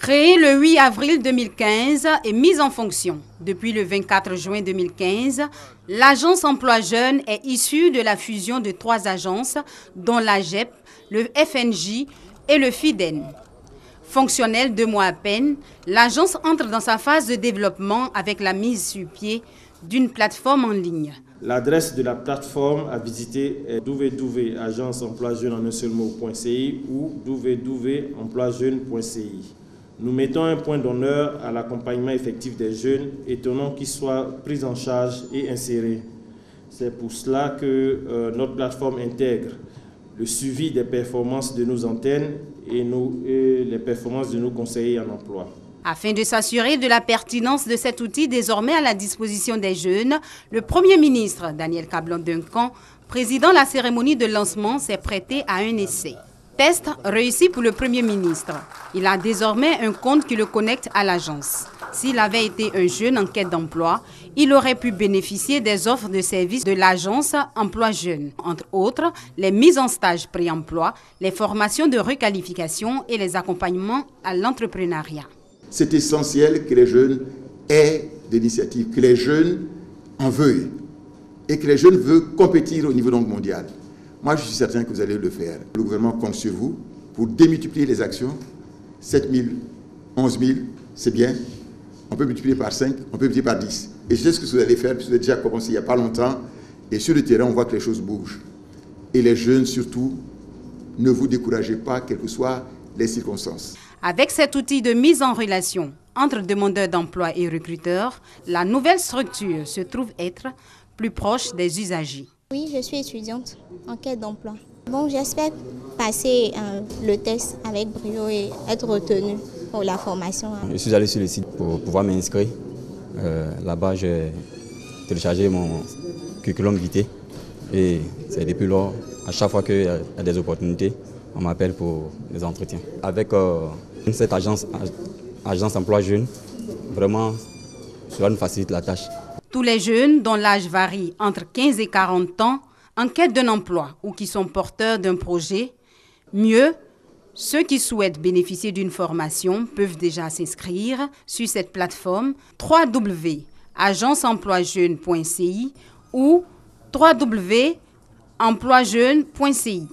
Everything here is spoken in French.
Créée le 8 avril 2015 et mise en fonction depuis le 24 juin 2015, l'Agence Emploi Jeunes est issue de la fusion de 3 agences, dont l'AGEP, le FNJ et le FIDEN. Fonctionnelle 2 mois à peine, l'agence entre dans sa phase de développement avec la mise sur pied d'une plateforme en ligne. L'adresse de la plateforme à visiter est www.agenceemploijeune.ci ou www.emploijeune.ci. Nous mettons un point d'honneur à l'accompagnement effectif des jeunes et tenons qu'ils soient pris en charge et insérés. C'est pour cela que notre plateforme intègre le suivi des performances de nos antennes et les performances de nos conseillers en emploi. Afin de s'assurer de la pertinence de cet outil désormais à la disposition des jeunes, le Premier ministre, Daniel Kablan-Duncan, présidant la cérémonie de lancement, s'est prêté à un essai. Test réussi pour le Premier ministre. Il a désormais un compte qui le connecte à l'agence. S'il avait été un jeune en quête d'emploi, il aurait pu bénéficier des offres de services de l'agence Emploi Jeunes, entre autres les mises en stage pré-emploi, les formations de requalification et les accompagnements à l'entrepreneuriat. C'est essentiel que les jeunes aient des initiatives, que les jeunes en veuillent et que les jeunes veulent compétir au niveau mondial. Moi, je suis certain que vous allez le faire. Le gouvernement compte sur vous pour démultiplier les actions. 7 000, 11 000, c'est bien. On peut multiplier par 5, on peut multiplier par 10. Et je sais ce que vous allez faire, puisque vous avez déjà commencé il n'y a pas longtemps. Et sur le terrain, on voit que les choses bougent. Et les jeunes, surtout, ne vous découragez pas, quelles que soient les circonstances. Avec cet outil de mise en relation entre demandeurs d'emploi et recruteurs, la nouvelle structure se trouve être plus proche des usagers. Oui, je suis étudiante en quête d'emploi. Bon, j'espère passer le test avec brio et être retenue pour la formation. Je suis allé sur le site pour pouvoir m'inscrire. Là-bas, j'ai téléchargé mon curriculum vitae et c'est depuis lors, à chaque fois qu'il y a des opportunités, on m'appelle pour les entretiens. Avec cette agence Emploi Jeunes, vraiment, cela nous facilite la tâche. Tous les jeunes dont l'âge varie entre 15 et 40 ans en quête d'un emploi ou qui sont porteurs d'un projet, mieux, ceux qui souhaitent bénéficier d'une formation peuvent déjà s'inscrire sur cette plateforme www.agenceemploijeune.ci ou www.emploijeune.ci.